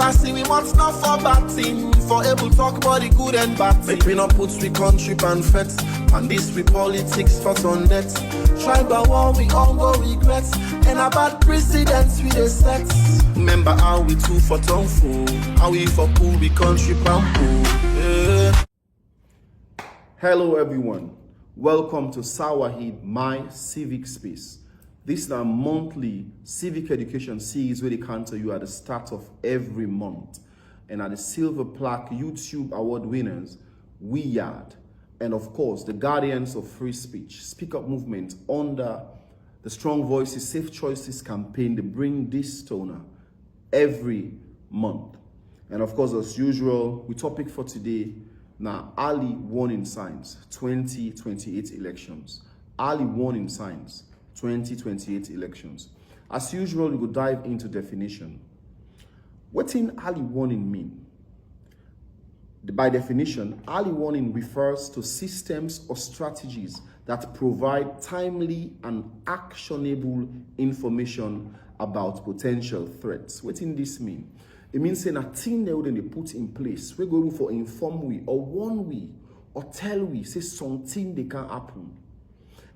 classy, we must not for bad thing. For able talk about the good and bad thing. Make we not put we country and fets. And this we politics for on net. Tribal war we all go regrets. And about precedents we the sets. Remember how we two for tongue fool. How we for cool we country pampo. Yeah. Hello everyone. Welcome to Wahid, my Civic space. This is our monthly civic education series where they come to you at the start of every month. And at the Silver Plaque YouTube Award winners, Wahid, and of course, the guardians of free speech, Speak Up movement under the Strong Voices, Safe Choices campaign. They bring this toner every month. And of course, as usual, we topic for today, now, early warning signs, 2028 elections. Early warning signs, 2028 elections. As usual, we will dive into definition. What in early warning mean? By definition, early warning refers to systems or strategies that provide timely and actionable information about potential threats. What in this mean? It means saying a thing they wouldn't put in place. We're going for inform we or warn we or tell we say something they can happen.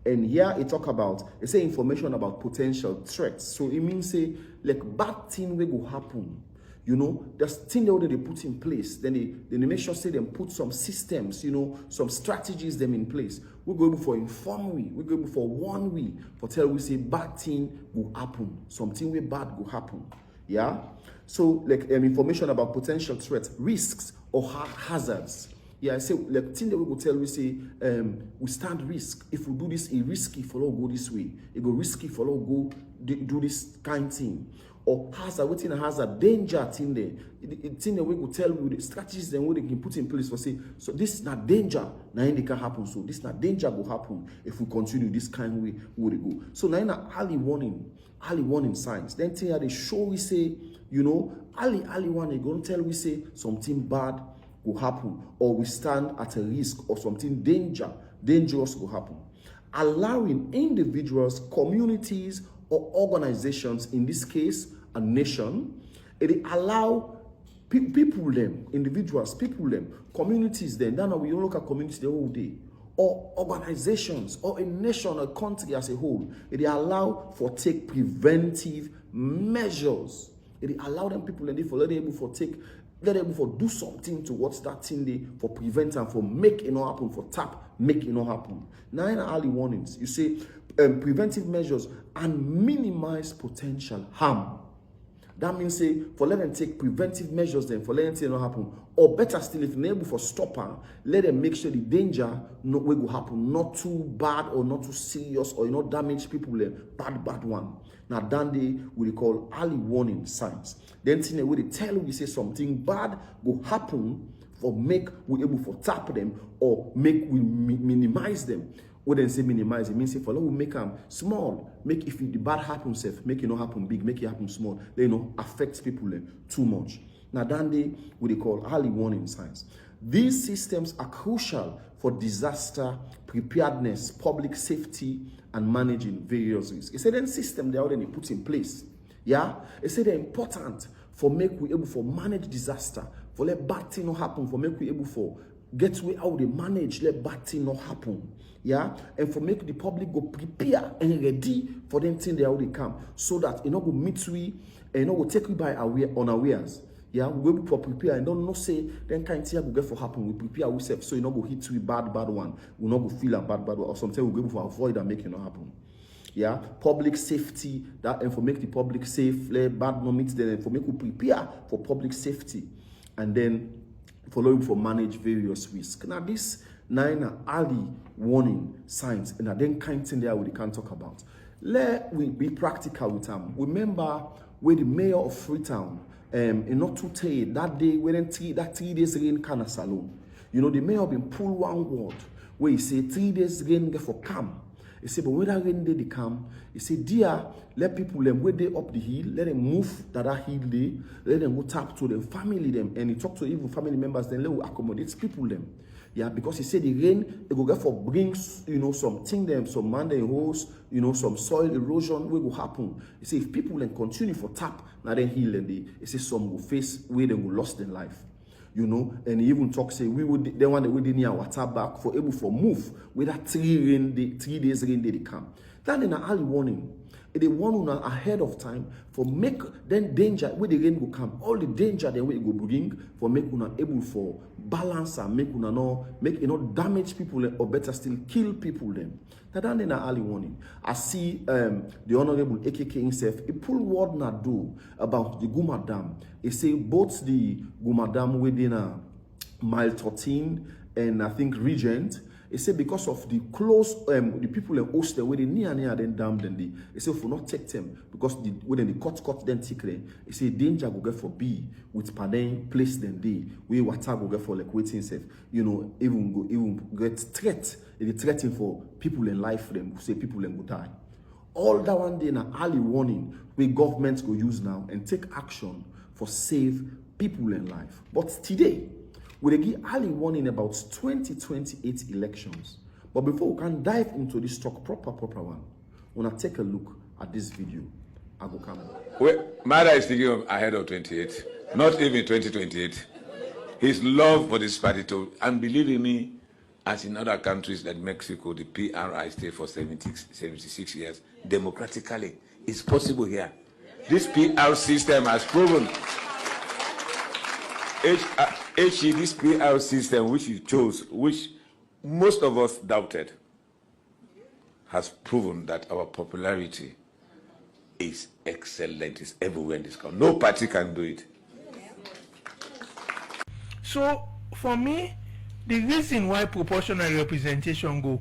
And here it talk about, it say information about potential threats. So it means say like bad thing will go happen. You know, there's thing they already put in place. Then they make sure say them put some systems, you know, some strategies them in place. We're going for inform we, we're going for warn we, for tell we say bad thing will happen. Something way bad will happen. Yeah. So like information about potential threats, risks or hazards. Yeah, I say like thing that we go tell we say we stand risk. If we do this, it risky for all go this way. It go risky for all go do this kind thing. Or hazard, within a hazard, danger thing there. It thing that we go tell you the strategies then what they can put in place for say, so this is not danger, now it can happen. So this not danger will happen if we continue this kind of way would it go. So now in early warning signs. Then thing they show we say, you know, early one they gonna tell we say something bad will happen, or we stand at a risk, or something dangerous will happen. Allowing individuals, communities, or organizations, in this case, a nation, it allow people them, individuals, people them, communities them. Now we don't look at communities the whole day, or organizations, or a nation, a country as a whole. It allow for take preventive measures. It allow them people and they for let them able for take. Let them for do something towards that thing they for prevent and for make it not happen, for make it not happen. Now in early warnings, you say preventive measures and minimize potential harm. That means say for let them take preventive measures then for let them not happen. Or better still, if they're able for stop her, let them make sure the danger not will happen, not too bad or not too serious or damage people bad one. Now then they will call early warning signs. Then thing they will tell we say something bad will happen for make we able for tap them or make we minimize them. What then say minimize, it means say for we make them small. Make if the bad happens safe, make it not happen big, make it happen small. They affect people too much. Now then they will call early warning signs. These systems are crucial for disaster preparedness, public safety, and managing various risks. It said then system they already put in place. Yeah, it said they're important for make we able for manage disaster, for let bad thing not happen, for make we able for get way how they manage let bad thing not happen. Yeah, and for make the public go prepare and ready for them thing they already come, so that go meet we and go take we by unawares. Yeah, we will prepare and don't say then kind thing go get for happen. We prepare ourselves so go hit we bad one. We not go feel a bad one, or sometimes we go for avoid and make it not happen. Yeah, public safety, that and for make the public safe, let bad no meet them, and for make we prepare for public safety, and then following for manage various risks. Now this 9 early warning signs, and then kind thing there we can talk about. Let we be practical with them. Remember where the mayor of Freetown, in not too tired that day when 3 days rain can salon. You know the mayor been pull one word where he say 3 days rain get for calm. He say, but when that rain day they come, he say, dear, let people them where they up the hill, let them move that hill day, let them go tap to them, family them, and he talk to even family members, then let them accommodate people them. Yeah, because he said the rain, it will get for brings, some thing them, some mountain holes, some soil erosion will happen. He said if people then continue for tap, now then heal and he said some will face where they will lost their life. And he even talk say we would then want we didn't near water back for able for move with that 3 days rain they come. That in an early warning. They warn ahead of time for make then danger where the rain will come. All the danger then we go bring for make una able for balance and make una no make damage people or better still kill people then. That in an early warning. I see the Honorable AKK himself, he pull word na do about the Guma Dam. He say both the Guma Dam within a mile 13 and I think Regent. He said because of the close, the people in Oster where they near then dam then they say for not take them because when they cut then tickle. He say danger go get for B with paden place then they where water go get for like waiting safe. Even get threat. They threaten for people in life for them. Say people in go die. All that one day in an early warning where governments go use now and take action for save people in life. But today. We give early warning about 2028 elections. But before we can dive into this talk proper one, I want to take a look at this video. I go come. Well, Mada is thinking of ahead of 28, not even 2028. His love for this party, and believe in me, as in other countries like Mexico, the PRI stay for 76 years democratically. It's possible here. This PR system has proven. This PR system which you chose, which most of us doubted, has proven that our popularity is excellent. It's everywhere in this country. No party can do it. So, for me, the reason why proportional representation go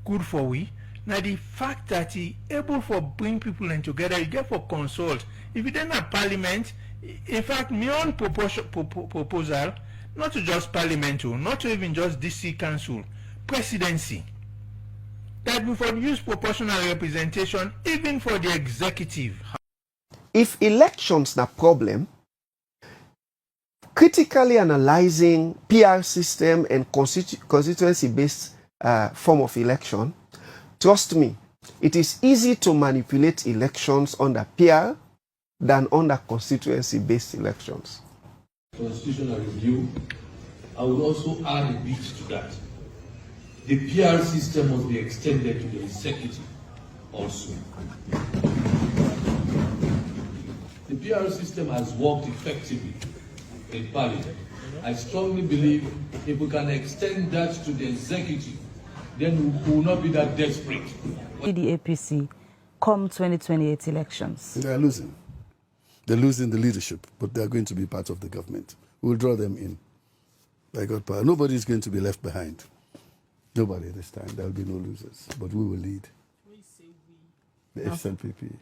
good for we, now the fact that he able for bring people in together, you get for consult. If you don't have parliament, in fact, my own proposal, not to just parliament, not to even just DC council, presidency, that we should use proportional representation even for the executive. If elections are problem, critically analyzing PR system and constituency-based form of election, trust me, it is easy to manipulate elections under PR than under constituency-based elections. Constitutional review, I would also add a bit to that. The PR system must be extended to the executive also. The PR system has worked effectively in Parliament. I strongly believe if we can extend that to the executive, then we will not be that desperate. The APC come 2028 elections. They are losing. They're losing the leadership, but they're going to be part of the government. We'll draw them in. By God power. Nobody is going to be left behind. Nobody this time. There will be no losers. But we will lead. The FNPP.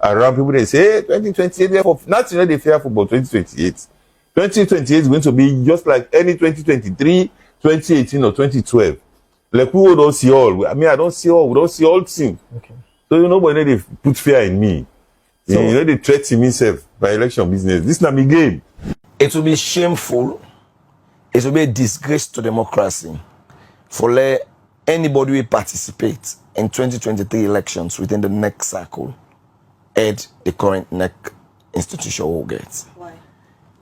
Around people, they say, hey, 2028, therefore, not they fear football 2028. 2028 is going to be just like any 2023, 2018, or 2012. Like we don't see all. I mean, I don't see all. We don't see all things. Okay. So nobody they put fear in me. So, they threaten himself by election business. This is not my game. It will be shameful. It will be a disgrace to democracy for let anybody who participate in 2023 elections within the next cycle head the current neck institution will get. Why?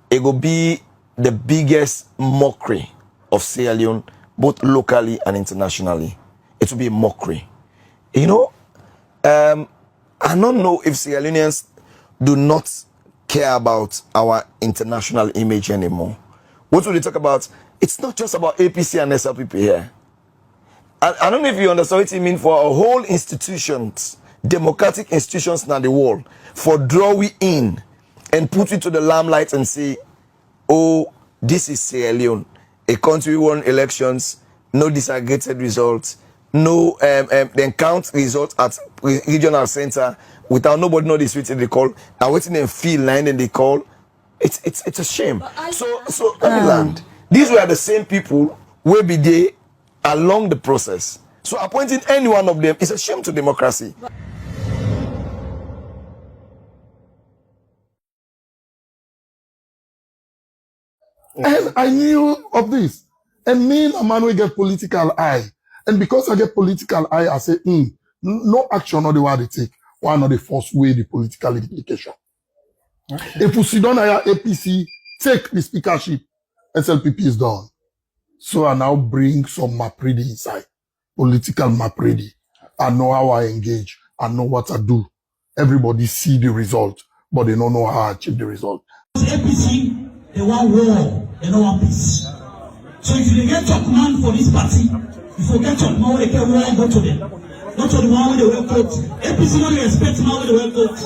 It will be the biggest mockery of Sierra Leone, both locally and internationally. It will be a mockery. I don't know if Sierra Leoneans do not care about our international image anymore. What will they talk about? It's not just about APC and SLPP here. I don't know if you understand what it means for our whole institutions, democratic institutions in the world, for draw we in and put it to the limelight and say, oh, this is Sierra Leone, a country won elections, no disaggregated results, no then count results at regional center without nobody know the street they call and waiting and feel line and they call. It's a shame. So let me land. These were the same people who be there along the process. So appointing any one of them is a shame to democracy. And I knew of this. And me and Emmanuel get political eye. And because I get political eye, I say, no action not the way they take. Why not the first way the political implication? Okay. If we sit down at APC, take the speakership, SLPP is done. So I now bring some map ready inside. Political map ready. I know how I engage. I know what I do. Everybody see the result, but they don't know how I achieve the result. APC, they want war, they don't want peace. So if you get top man for this party, if you get top man, they get war, go to them. Not to the one where they will vote. APC don't expect now where they will vote.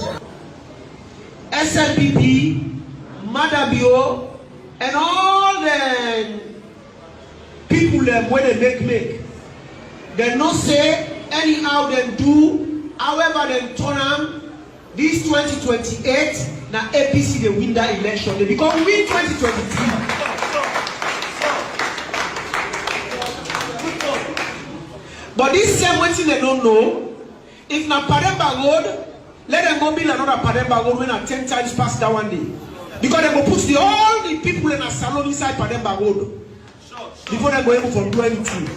SLPP, Madabio, and all the people where they make. They not say anyhow they do, however they turn them. This 2028, now APC they win that election. They become win 2023. But this same one thing they don't know. If na Pademba Road, let them go build another Pademba Road when 10 times past that one day. Because they go put all the people in a salon inside Pademba Road before they go able to do anything.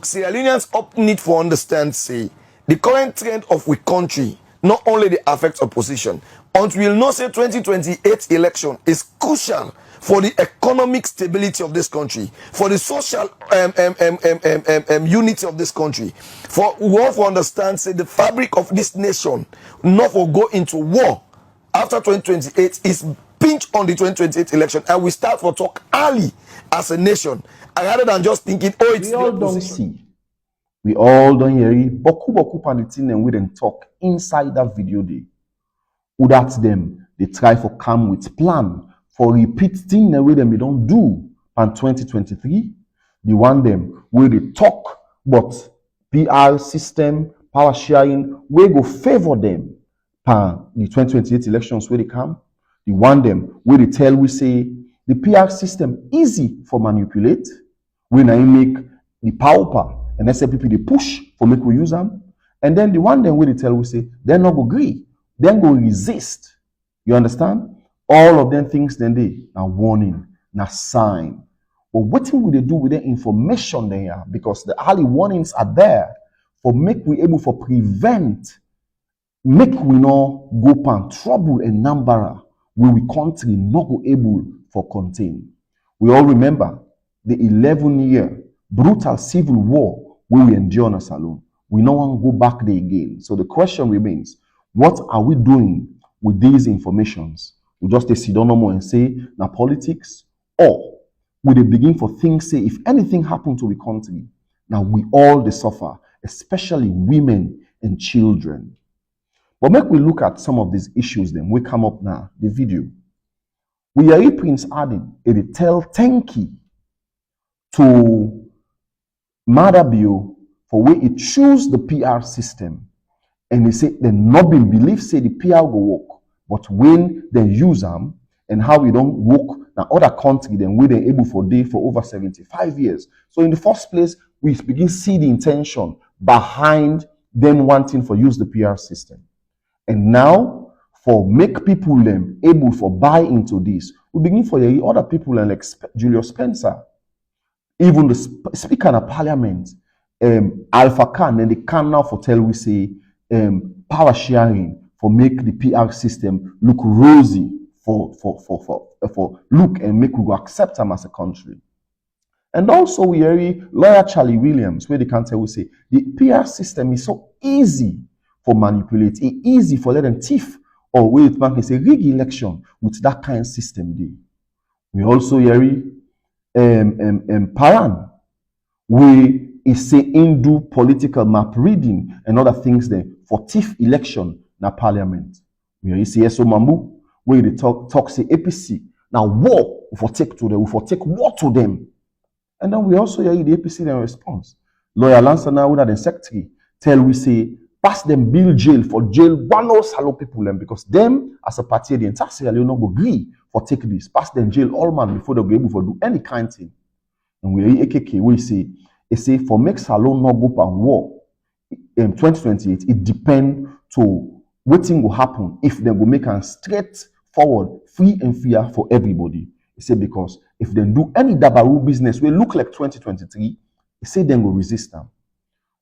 Sierra Leoneans up need for understand, say, the current trend of we country not only the affects opposition, until we'll not say 2028 election is crucial for the economic stability of this country, for the social unity of this country. For we want to understand, say, the fabric of this nation, not for go into war after 2028 is pinch on the 2028 election, and we start for talk early as a nation, and rather than just thinking, oh, it's we all don't see. We all don't hear it. Boku Panitin and we then talk inside that video day. Without them, they try for come with plan for repeat thing the way them we don't do in 2023. They want them where they talk, but PR system, power sharing, we go favor them for the 2028 elections where they come. They want them where they tell we say the PR system easy for manipulate. When I make the power and SLPP they push for make we use them, and then the one them where they tell we say they're not go agree, then go resist. You understand? All of them things then they now warning, now sign. But what will they do with the information they are? Because the early warnings are there for make we able for prevent, make we not go pan trouble and number where we country not go able for contain. We all remember the 11-year brutal civil war where we endure us alone. We no want to go back there again. So the question remains, what are we doing with these informations? We just sit down no more and say, now politics, or will they begin for things, say, if anything happened to the country, now we all they suffer, especially women and children. But make we look at some of these issues then. We come up now, the video. We are Prince Adam, it tell thank you to Madabio for where it choose the PR system. And they say they not been believe say the PR go work, but when they use them and how we don't work now other country then we they able for day for over 75 years. So in the first place, we begin see the intention behind them wanting for use the PR system. And now for make people them able for buy into this, we begin for the other people like Julius Spencer, even the Speaker of Parliament, Alpha Khan, and they can now for tell we say power sharing for make the PR system look rosy for look and make we go accept them as a country. And also we hear lawyer Charlie Williams where they can tell we say the PR system is so easy for manipulate, it's easy for let them thief or wait man can say rig election with that kind of system there. We also hear Paran where he say do political map reading and other things there for thief election na parliament. We hear say so Mambu where they talk say APC now war for take to them, for take war to them. And then we also hear the APC in response. Lawyer Lansana, who the secretary, tell we say, pass them bill jail for jail one or salon people them because them as a party the entire Sierra Leone not agree for take this. Pass them jail all man before they be able to do any kind of thing. And we hear AKK we say for make salon not go pan war in 2028, it depend to what thing will happen if they will make a straight forward, free and fair for everybody. He said because if they do any dabaru business, we look like 2023, he said then will resist them.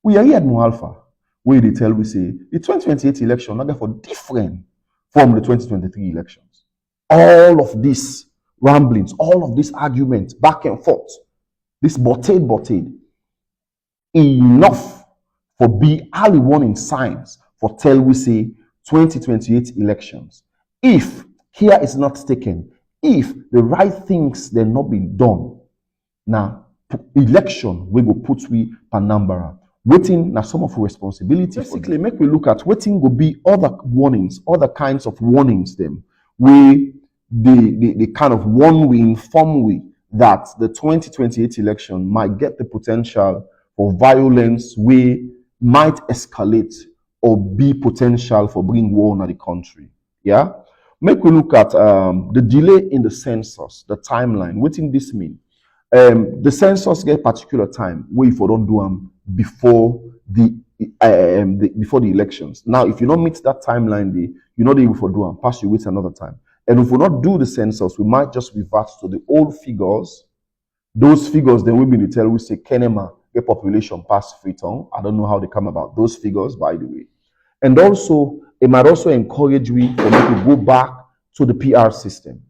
We are here at Mo Alpha, where they tell we say the 2028 election not therefore different from the 2023 elections. All of these ramblings, all of these arguments back and forth, this botted, enough for be early warning signs for tell we say 2028 elections. If care is not taken, if the right things they're not being done, now election we go put we Panambara. Waiting now some of our responsibility. Basically, make we look at waiting will be other warnings, other kinds of warnings them. We the kind of one we inform we that the 2028 election might get the potential for violence, we might escalate or be potential for bring war in the country. Yeah. Make we look at the delay in the census, the timeline. What in this mean? The census get particular time where if you don't do them before before the elections. Now, if you don't meet that timeline, you're not able to do them. Pass you wait another time. And if we not do the census, we might just revert to the old figures. Those figures then will be to tell we say Kenema get population past Freetown. I don't know how they come about those figures, by the way. And also, it might also encourage we for me to go back to the PR system.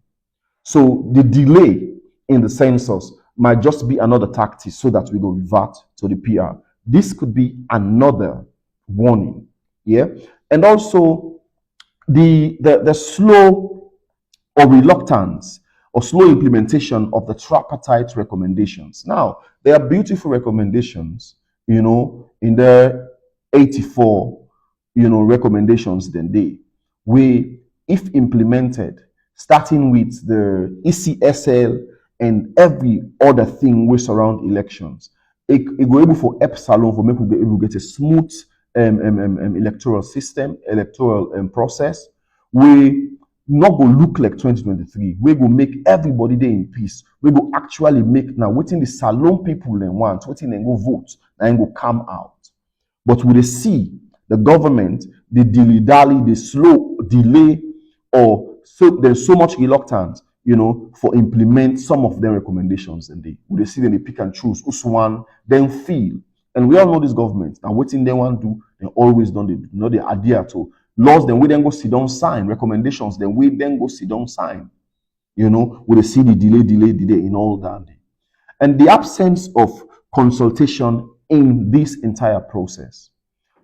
So the delay in the census might just be another tactic so that we go revert to the PR. This could be another warning. Yeah. And also the slow or reluctance or slow implementation of the tripartite recommendations. Now, there are beautiful recommendations, in the 84, recommendations we, if implemented, starting with the ECSL and every other thing we surround elections, it go able for Epsilon for make we be able to get a smooth electoral system, electoral process. We not go look like 2023. We go make everybody there in peace. We go actually make now waiting the salon people then want, waiting and go vote and go come out. But we see the government, the dilly-dally, the slow delay, or so there's so much reluctance, for implement some of their recommendations, and they see them, they pick and choose which one then feel. And we all know this government. Now, waiting they want to do, they always done they adhere to laws. Then we then go sit down sign recommendations. Then we then go sit down sign. We see the delay in all that. And the absence of consultation in this entire process.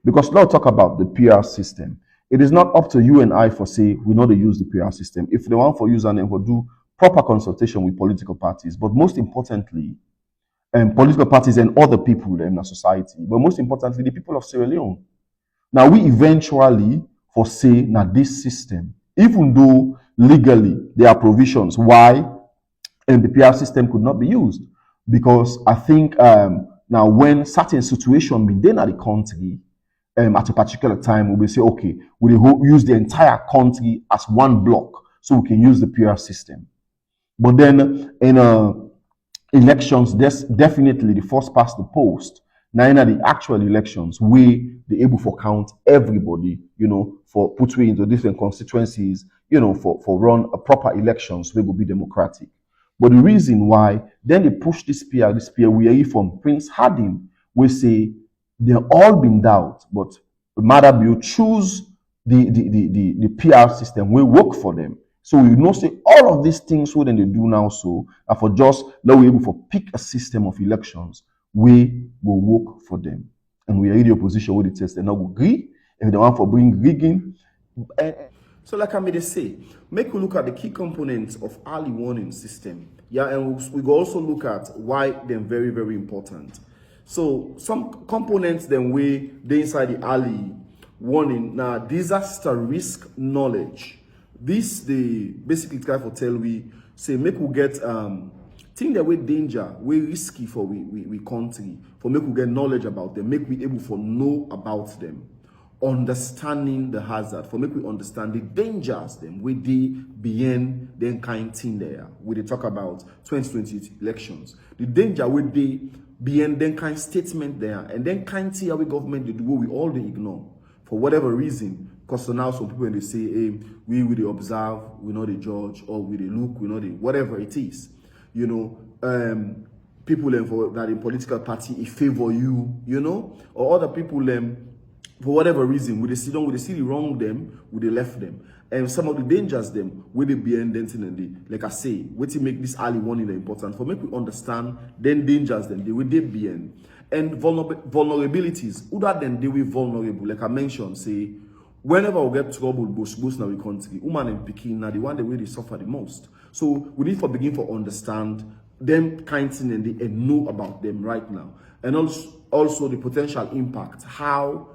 Because now talk about the PR system. It is not up to you and I for say we know they use the PR system. If they want for use and for do proper consultation with political parties, but most importantly, political parties and other people in our society, but most importantly, the people of Sierra Leone. Now we eventually for say now this system, even though legally there are provisions why the PR system could not be used, because I think now when certain situation be then at the country. At a particular time, we will say, okay, we will use the entire country as one block so we can use the PR system. But then in elections, there's definitely the first past the post. Now in the actual elections, we be able to count everybody, for put we into different constituencies, for run a proper elections, we will be democratic. But the reason why then they push this PR, we are here from Prince Harding, we say, they've all been doubt, but matter you choose the PR system will work for them. So we say all of these things what they do now so and for just now we're able to pick a system of elections we will work for them. And we are in the opposition with the test and now we agree if they want for bring rigging. So like I made say, make we look at the key components of early warning system. Yeah, and we go also look at why they're very, very important. So some components then they inside the early warning. Now disaster risk knowledge. This they basically try to tell we say make we get thing that we danger, we risky for we country, for make we get knowledge about them, make we able for know about them, understanding the hazard, for make we understand the dangers them with the beyond then kind thing there. We they talk about 2020 elections. The danger with the beyond then kind statement there, and then kind see how we government they do what we all they ignore. For whatever reason, Because so now some people when they say, hey, we will observe, we know the judge, or we the look, we know the whatever it is. You know, people that in political party it favor you, you know, or other people for whatever reason, we they see the wrong them, we they left them. And some of the dangers them will they be ending in the like I say, what to make this early warning important for make we understand then dangers them they will they be in. And vulnerabilities, other than they will vulnerable, like I mentioned, say whenever we get trouble, both now the country, woman and Peking now the one the way they suffer the most. So we need to begin to understand them kind of thing and know about them right now. And also the potential impact, how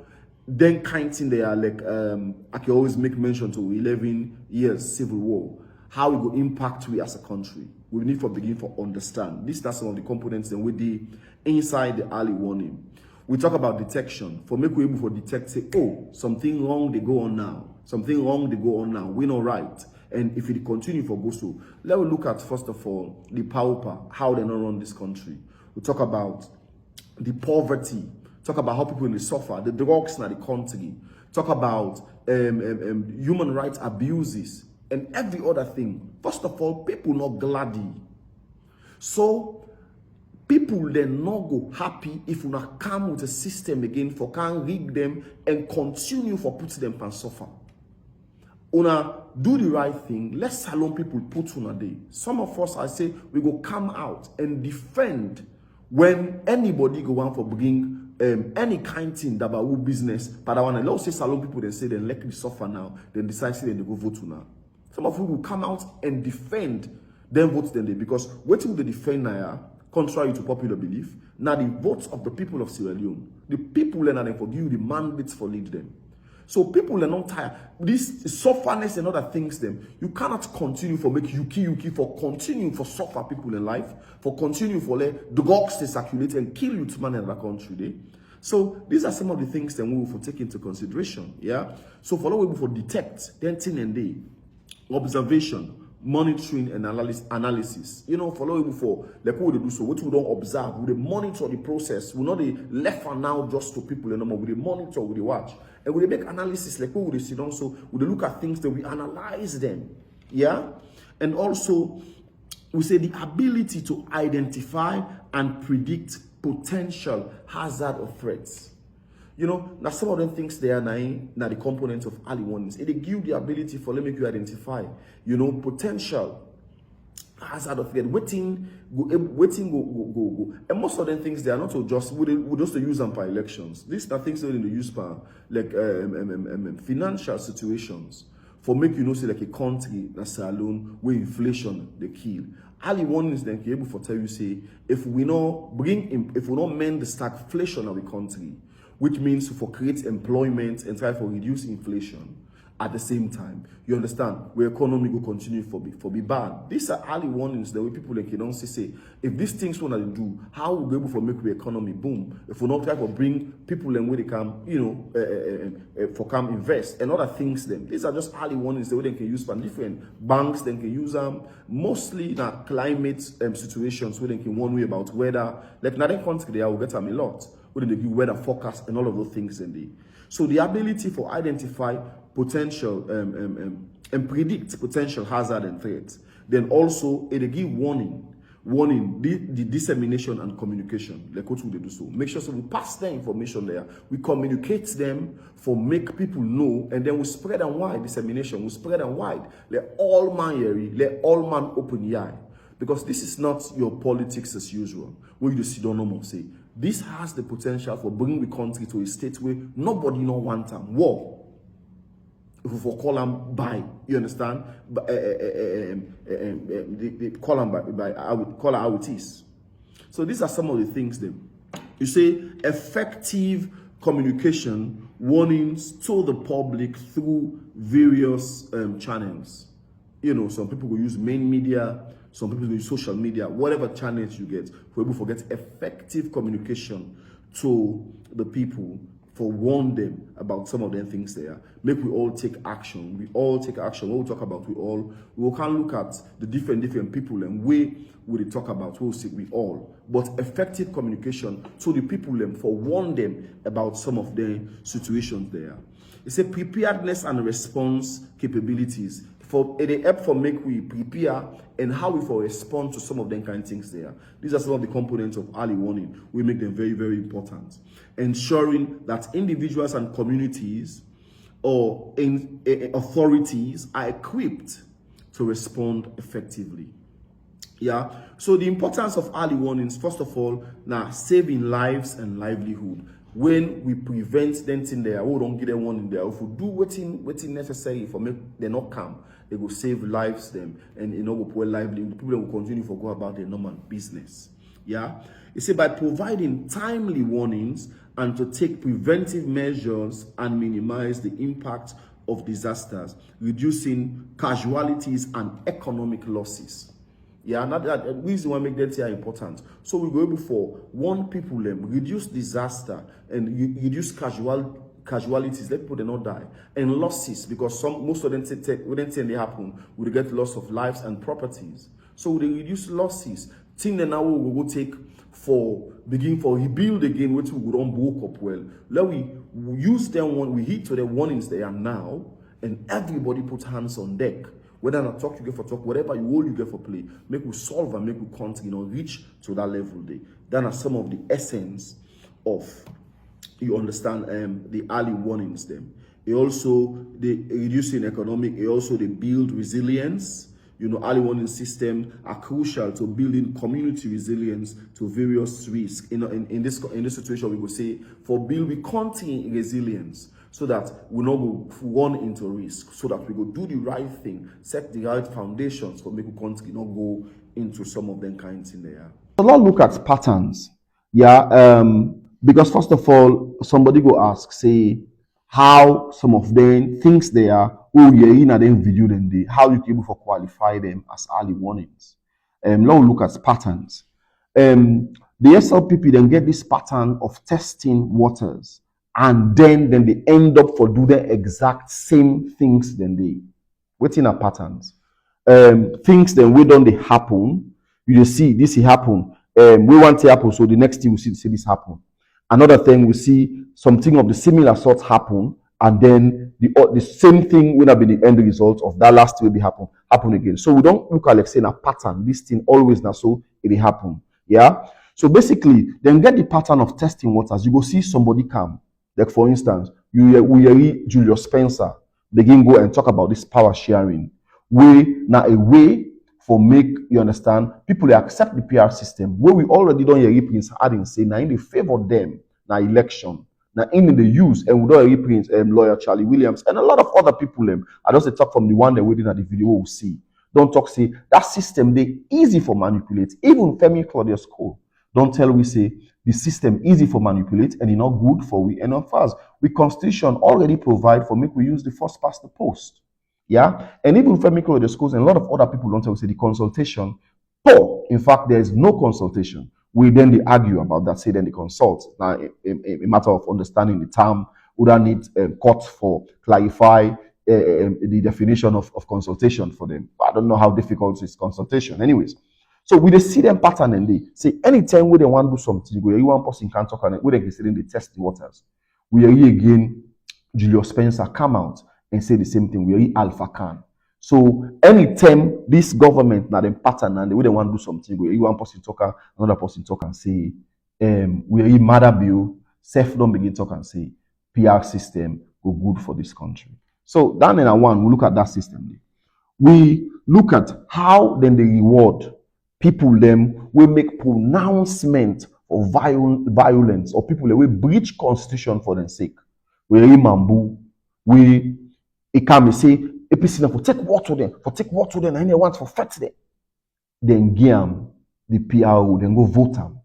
then kind of thing they are like I can always make mention to 11 years civil war, how it will impact we as a country. We need to begin to understand. These are some of the components and with the inside the early warning. We talk about detection. For make we able to detect, say, oh, something wrong they go on now. Something wrong they go on now. We know right. And if it continue for go so, let's look at first of all the pauper, how they not run this country. We talk about the poverty. Talk about how people suffer, the drugs in the country. Talk about human rights abuses and every other thing. First of all, people not gladdy. So people then not go happy if you not come with a system again for can rig them and continue for put them and suffer. Una do the right thing. Let's salon people put on a day. Some of us, I say, we go come out and defend when anybody go on for bring any kind of thing that about business. But I want to let's say salon people they say then let me suffer now. Then decide say then they go vote now. Some of you will come out and defend them votes then they because what will they defend now? Contrary to popular belief, now the votes of the people of Sierra Leone, the people are not for you the mandates for lead them. So people are not tired. This sufferness and other things them. You cannot continue for make yuki for continue for suffer people in life, for continue for let drugs to circulate and kill youth man in the country. So these are some of the things that we will take into consideration. Yeah. So for we will detect, then thing and day, observation, monitoring and analysis. You know, follow before like what we do so what we don't observe, we monitor the process. We not the left and now just to people anymore. We monitor, we watch, and we make analysis like what we sit down. So we look at things that we analyze them. Yeah, and also we say the ability to identify and predict potential hazard or threats. You know, now some of them things they are now the components of early warnings. It give the ability for let me you identify, you know, potential hazard of threat. Waiting go. And most of them things they are not so just we just use them for elections. These are things that in the use for like financial situations. For make you know say like a country that's alone where inflation they kill. Early warnings then can able for tell you say if we not mend the stagflation of the country, which means for create employment and try for reduce inflation at the same time. You understand? Where economy will continue for be bad. These are early warnings the way people like you don't say if these things want to do, how we able for make the economy boom? If we not try to bring people and where they come, you know, for come invest and other things them. These are just early warnings the way they can use for different banks, they can use them mostly in climate situations where they can one way about weather. Like in other countries they will get them a lot. Where they give weather forecast and all of those things in there. So the ability for identify potential and predict potential hazard and threats. Then also it give warning the dissemination and communication. Like what would they do so? Make sure so we pass the information there. We communicate them for make people know, and then we spread and wide dissemination. We spread and wide. Let all man hear, let all man open your eye. Because this is not your politics as usual. Where you just sit down no more say. This has the potential for bringing the country to a state where nobody no want them. War. If we call them by, you understand? They call them by I would call it how it is. So these are some of the things then. You say effective communication, warnings to the public through various channels. You know, some people will use main media, some people will use social media, whatever channels you get, for able to get effective communication to the people, for warn them about some of the things there. Make we all take action. We all take action. When we talk about we can look at the different people and way we talk about we'll see we all. But effective communication to the people and for warn them about some of the situations there. It's a preparedness and response capabilities. For it help for make we prepare and how we for respond to some of them kind of things there. These are some of the components of early warning. We make them very, very important. Ensuring that individuals and communities or authorities are equipped to respond effectively. Yeah. So the importance of early warnings, first of all, now saving lives and livelihood. When we prevent them in there, we don't get them one in there. If we do what's necessary for make they not come, they will save lives them and go poor livelihood. People will continue to go about their normal business. Yeah. You see, by providing timely warnings and to take preventive measures and minimize the impact of disasters, reducing casualties and economic losses. Yeah, and that reason why make that here important. So we go before warn people, reduce disaster and reduce casualties. Let people they not die and losses, because most of them wouldn't say they happen. We get loss of lives and properties. So they reduce losses. Thing that now we will take for rebuild again, which we don't woke up well. Let we use them when we hit to the warnings they are now, and everybody put hands on deck. Whether not talk, you get for talk, whatever you hold, you get for play. Make we solve and make we continue, reach to that level there. That are some of the essence of, you understand, the early warnings them. It also, the reducing economic, it also they build resilience. Early warning systems are crucial to building community resilience to various risks. In this situation, we will say, we continue resilience, so that we not go run into risk, so that we go do the right thing, set the right foundations for make we continue not go into some of them kinds in there. So let's look at patterns. Yeah, because first of all, somebody go ask, say, how some of them things they are, oh yeah, in them video then they, how you able to qualify them as early warnings. Let's look at patterns. The SLPP then get this pattern of testing waters, and then they end up for do the exact same things then they waiting at patterns. Things then we don't they happen. You just see this happen. We want to happen, so the next thing we see this happen. Another thing we see something of the similar sort happen, and then the same thing will not be the end result of that last will be happen again. So we don't look at like saying a pattern. This thing always now so it happen. Yeah. So basically, then get the pattern of testing waters. You go see somebody come. Like for instance, we hear Julius Spencer begin go and talk about this power sharing. Now a way for make you understand people they accept the PR system where we already don't hear Prince adding say now in the favor them now election now in the use, and we don't hear Prince lawyer Charlie Williams and a lot of other people I don't say talk from the one that waiting at the video we'll see. Don't talk say that system they easy for manipulate. Even Femi Claudius Cole don't tell we say the system easy for manipulate and it's not good for we and not fast. We constitution already provide for make we use the first past the post. Yeah, and even Femi Claudius Cole and a lot of other people don't tell we say the consultation. Poor. In fact, there is no consultation. We then they argue about that. Say then they consult. Now, a matter of understanding the term, would I need court for clarify the definition of consultation for them? I don't know how difficult is consultation. Anyways. So we just see them pattern and they say anytime we they want to do something, you go here, one person can't talk on it, we they consider they test the waters. We are here again, Julius Spencer come out and say the same thing. We are here Alpha Khan. So anytime this government now them pattern and they want to do something, we are here one person talk, another person talk and say, we are here Mother Bill, self don't begin talk and say PR system go good for this country. So that in one, we look at that system. We look at how then they reward people them will make pronouncement of violence or people that will breach constitution for their sake. We mambu, it can be say APC for take what to them, and they want for fight them. Then give the PRO, then go vote them.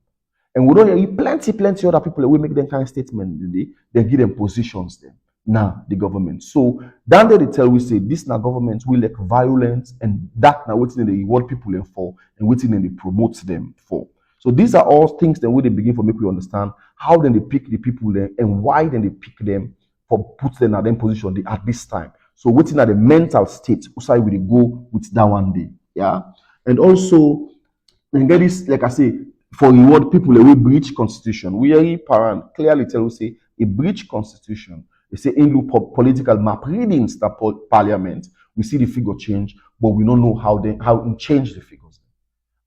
And we don't hear plenty other people that will make them kind of statement today, then give them positions then. Now the government. So then they tell we say this now government will like violence, and that now waiting they reward people for and waiting they promote them for. So these are all things that when they begin for make we understand how then they pick the people there and why then they pick them for put them at them position at this time. So waiting at the mental state, why will they go with that one day? Yeah. And also then get this, like I say, for reward people that will breach constitution. We are parent clearly tell we say a breach constitution. They say in political map readings that parliament, we see the figure change, but we don't know how it changed the figures.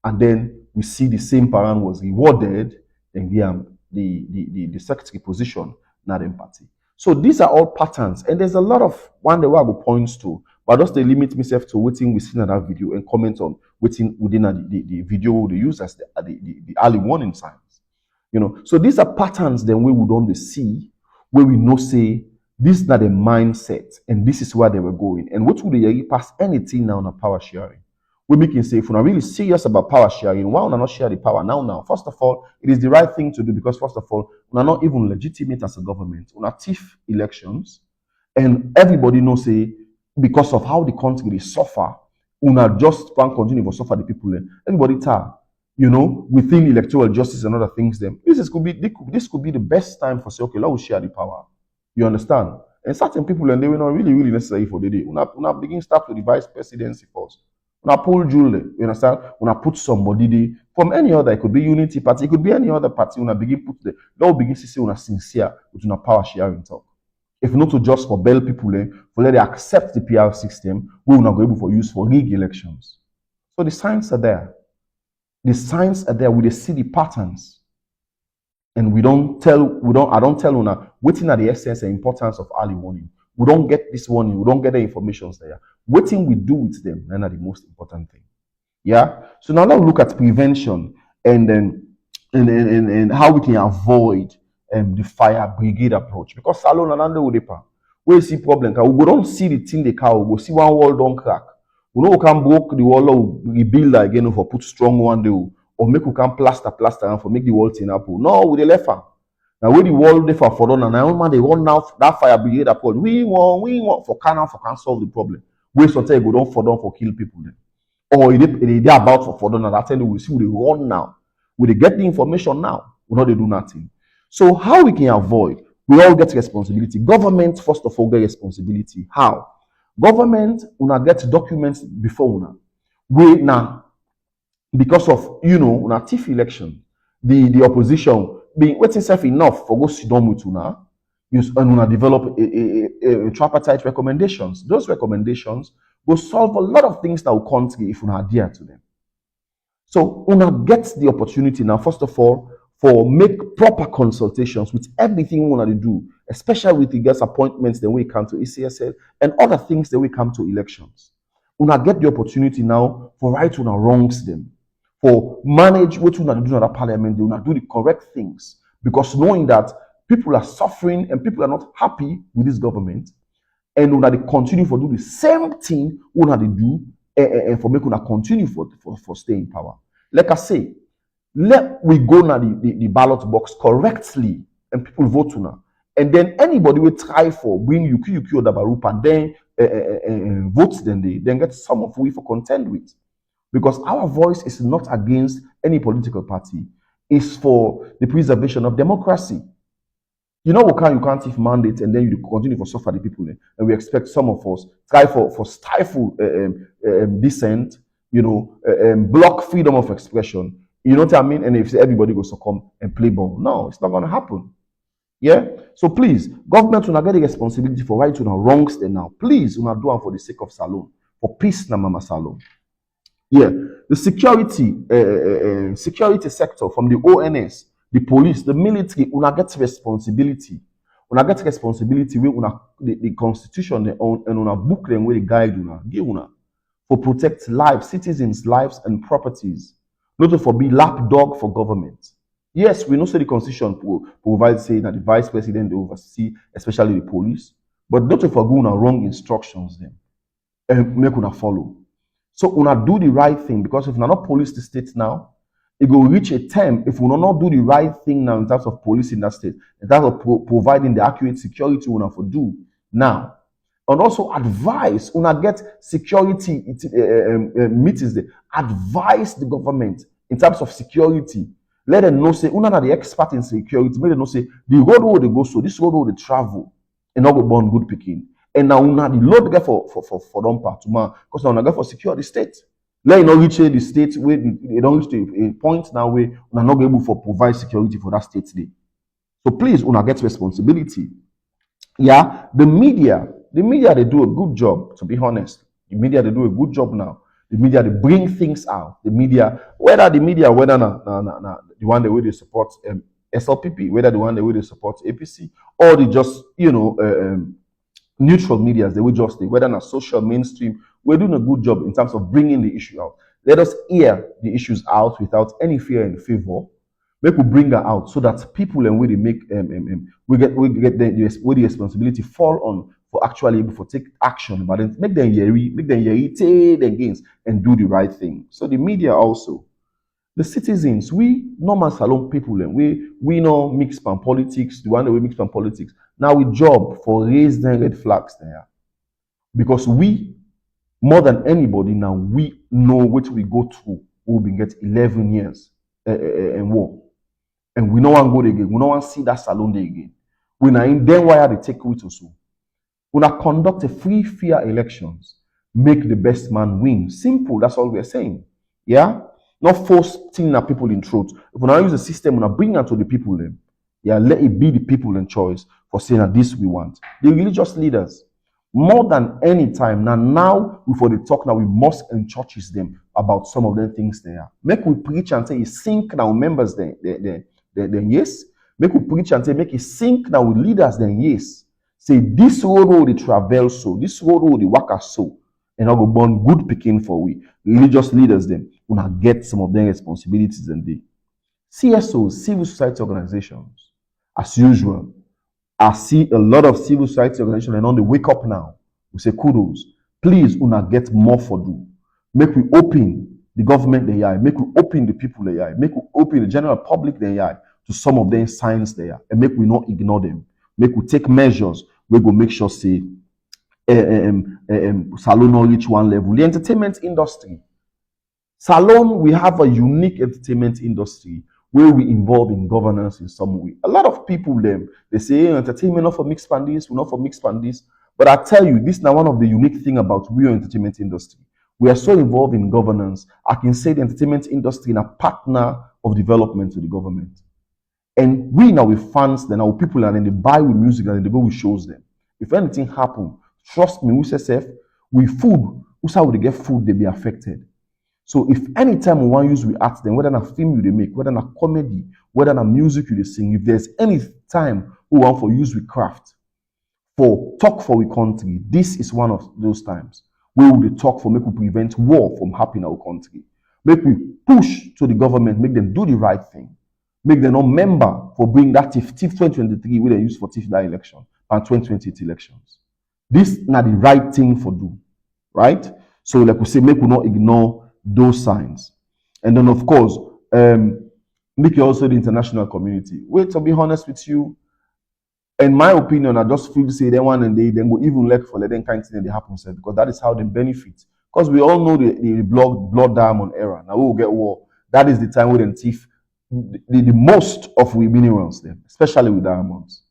And then we see the same parent was rewarded, and the secretary position, not empathy. So these are all patterns, and there's a lot of one that I will point to, but just to limit myself to waiting we see in that video and comment on within the video they use as the early warning signs. You know, so these are patterns then we would only see where we know say this is not a mindset and this is where they were going. And what would they pass anything now on power sharing? We making say if we're really serious about power sharing, why would not share the power now? First of all, it is the right thing to do because first of all, we're not even legitimate as a government. We're not thief elections, and everybody knows say because of how the country is suffer, we not just can continue to suffer the people. Everybody tell, you know, within electoral justice and other things. Them this could be the best time for say okay, let's share the power. You understand? And certain people and they were not really necessary for the day. We not begin start with the vice presidency first. When I pull Julie, you understand? When I put somebody there from any other, it could be Unity Party, it could be any other party. When I begin put the, they'll begin to say when I sincere with una power sharing talk. If not to just for bell people, for let they accept the PR system, we will not go able for use for rig elections. So the signs are there. The signs are there. We see the patterns, and I don't tell una waiting at the essence and importance of early warning. We don't get this warning. We don't get the information there. What thing we do with them, then are the most important thing. Yeah. So now let's look at prevention and then how we can avoid the fire brigade approach. Because salon and under udepa, we see problem. We don't see the thing they can. We see one wall don't crack. We know we can break the wall or rebuild again for put strong one day or make we can plaster and for make the wall thing up. No, with the left hand. Now when the wall they for done and now man they run now that fire brigade approach. We want for can solve the problem. We sometimes go down for kill people then. Or they about for done and that time we see they run now. We get the information now. We know they do nothing. So how we can avoid? We all get responsibility. Government first of all get responsibility. How? Government una get documents before una. We now because of una thief election, the opposition being waiting self enough for go sit down with una, use and una develop a tripartite recommendations. Those recommendations will solve a lot of things that will country if una adhere to them. So una get the opportunity now, first of all, for make proper consultations with everything we want to do, especially with the guest appointments that we come to ECSL and other things that we come to elections. Una get the opportunity now for right una wrongs them, for manage what una do in the parliament, they una do the correct things, because knowing that people are suffering and people are not happy with this government, and una they continue for do the same thing una they do, and for make una continue for stay in power. Like I say, let we go now the ballot box correctly and people vote now. And then anybody will try for bring Yuki or Dabarup and then votes then get some of we for contend with. Because our voice is not against any political party. It's for the preservation of democracy. You know you can't give mandate and then you continue for suffer the people. And we expect some of us try for stifle dissent, block freedom of expression. You know what I mean? And if everybody goes to come and play ball, no, it's not going to happen. Yeah. So please, government will not get the responsibility for right to the wrongs there now. Please, will not do it for the sake of Salon, for peace na mama Salon. Yeah. The security sector from the ONS, the police, the military, will not get responsibility. Will not get responsibility where the constitution they own and will book them where they guide for protect lives, citizens' lives and properties. Not to be lapdog for government. Yes, we know say the constitution provides saying that the vice president will oversee, especially the police, but not to go on wrong instructions then and make una follow. So una do the right thing, because if una not police the state now, it will reach a time if we not do the right thing now in terms of police in that state, in terms of providing the accurate security una for do now. And also advise, una get security meetings there. Advise the government in terms of security. Let them know, say, una are the expert in security. Let them know, say, the road where they go, so this road where they travel, and not go born good picking. And now una the load get for them part tomorrow, because now una get for secure the state. Let you not reach the state where they don't reach to a point now where una not able for provide security for that state today. So please, una get responsibility. Yeah, the media, they do a good job, to be honest. The media, they do a good job now. The media, they bring things out. The media, whether the one the way they support SLPP, whether the one the way they support APC, or they just, neutral media, they will just, whether not social mainstream, we're doing a good job in terms of bringing the issue out. Let us hear the issues out without any fear and favor. Make we bring her out so that people and we make we get the responsibility fall on for actually able to take action, but then make them take them gains and do the right thing. So the media also, the citizens, we normal salon people, and we know mix pan politics, the one that we mix pan politics. Now we job for raise them red flags there. Because we, more than anybody now, we know what we go through. We've been get 11 years and war. And we no one go there again. We no one see that salon there again. We na in then why they take it also. We na conduct a free, fair elections. Make the best man win. Simple. That's all we are saying. Yeah. Not force thing na people in truth. If we now use the system, we na bring that to the people then. Yeah. Let it be the people in choice for saying that this we want. The religious leaders, more than any time now before they talk now, we must enchurches them about some of the things they are. Make we preach and say, sink now members then yes. Make we preach and say, make it sink now with leaders then yes. Say this road they travel so, this road they work so, and I go born good picking for we religious leaders then wanna get some of their responsibilities and they CSOs, civil society organizations, as usual. I see a lot of civil society organizations and on the wake up now. We say kudos. Please una get more for do. Make we open the government the eye, make we open the people the eye, make we open the general public the eye to some of them signs there, and make we not ignore them. Make we take measures. We go make sure say salon not reach one level. The entertainment industry. Salon, we have a unique entertainment industry where we involve in governance in some way. A lot of people they say entertainment not for mixed pandis, we're not for mixed pandis. But I tell you, this is now one of the unique thing about real entertainment industry. We are so involved in governance. I can say the entertainment industry is a partner of development to the government. And we now with fans, then our people and then they buy with music and then they go with shows them. If anything happen, trust me, we say with food, who's how they get food, they be affected. So if anytime we want to use we art them, whether a film you they make, whether a comedy, whether a music you they sing, if there's any time we want for use we craft, for talk for we country, this is one of those times. We will talk for make we prevent war from happening in our country. Make we push to the government, make them do the right thing. Make them not member for bring that TIF 2023 we they use for TIF that election and 2028 elections. This not the right thing for do, right? So like we say, make we not ignore those signs. And then of course, make you also the international community. Wait, to be honest with you, in my opinion, I just feel to say they want and they then go even like for letting kind of thing they happen, because that is how they benefit. Because we all know the blood diamond era. Now we will get war. That is the time when thief the most of we minerals them, especially with diamonds.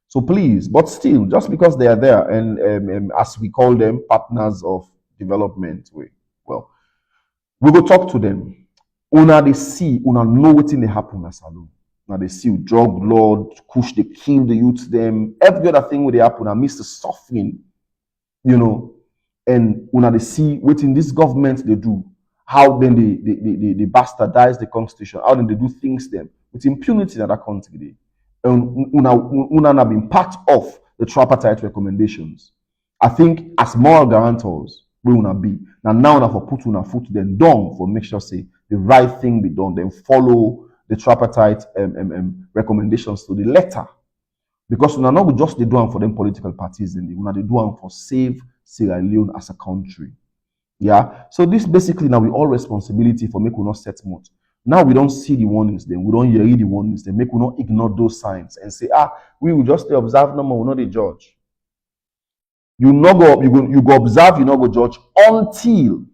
So please, but still, just because they are there and as we call them partners of development, we go talk to them. Una they see, una know what in they happen as salon. Now they see drug lord, push, they kill the youth them. Every other thing where they happen, I miss the suffering, and una they see what in this government they do. How then they bastardize the constitution, how then they do things them with impunity in that country. And una have been part of the tripartite recommendations. I think as moral guarantors, we wanna be. Now una for put una foot then down for make sure say the right thing be done, then follow the tripartite recommendations to the letter. Because una not just they do them for them political parties, and una they do them for save Sierra Leone as a country. Yeah. So this basically now we all responsibility for make we not set much. Now we don't see the warnings, then we don't hear the warnings, then make we not ignore those signs and say, we will just observe no more, we not the judge. You go observe, you not go judge until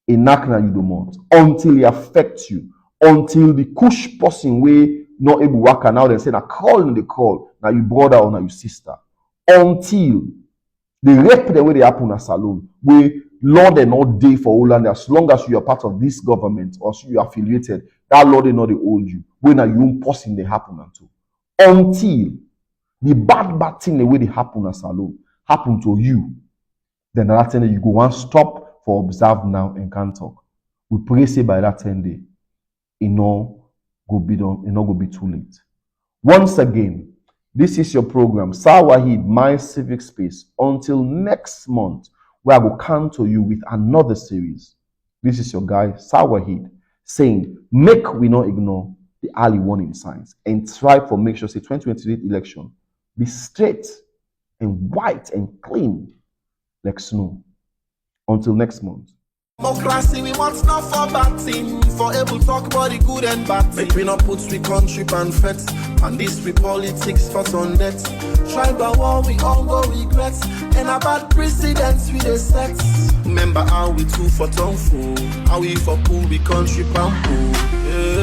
a nakna you do not, until it affects you, until the kush person way not able to work now they say na call in the call, now you brother or now you sister, until the rape the way they happen at salon, where law they not day for Holland as long as you are part of this government or you are affiliated, that law they not they hold you. When are you person they happen unto? until the bad thing the way they happen as alone happen to you. Then that 10 day you go one stop for observe now and can't talk. We pray say by that 10 day, it no go be done, it no go be too late. Once again, this is your program, Wahid, My Civic Space. Until next month, where I will come to you with another series. This is your guy, Wahid, saying, make we not ignore the early warning signs and try for make sure say 2028 election be straight and white and clean like snow. Until next month. Democracy, we want not for bad thing, for able talk about the good and bad thing. Make we not put we country and feds, and this we politics for on debt. Tribal war, we all go regrets, and about precedents we the sets. Remember how we two for tongue fool, how we for pool we country and pool. Yeah.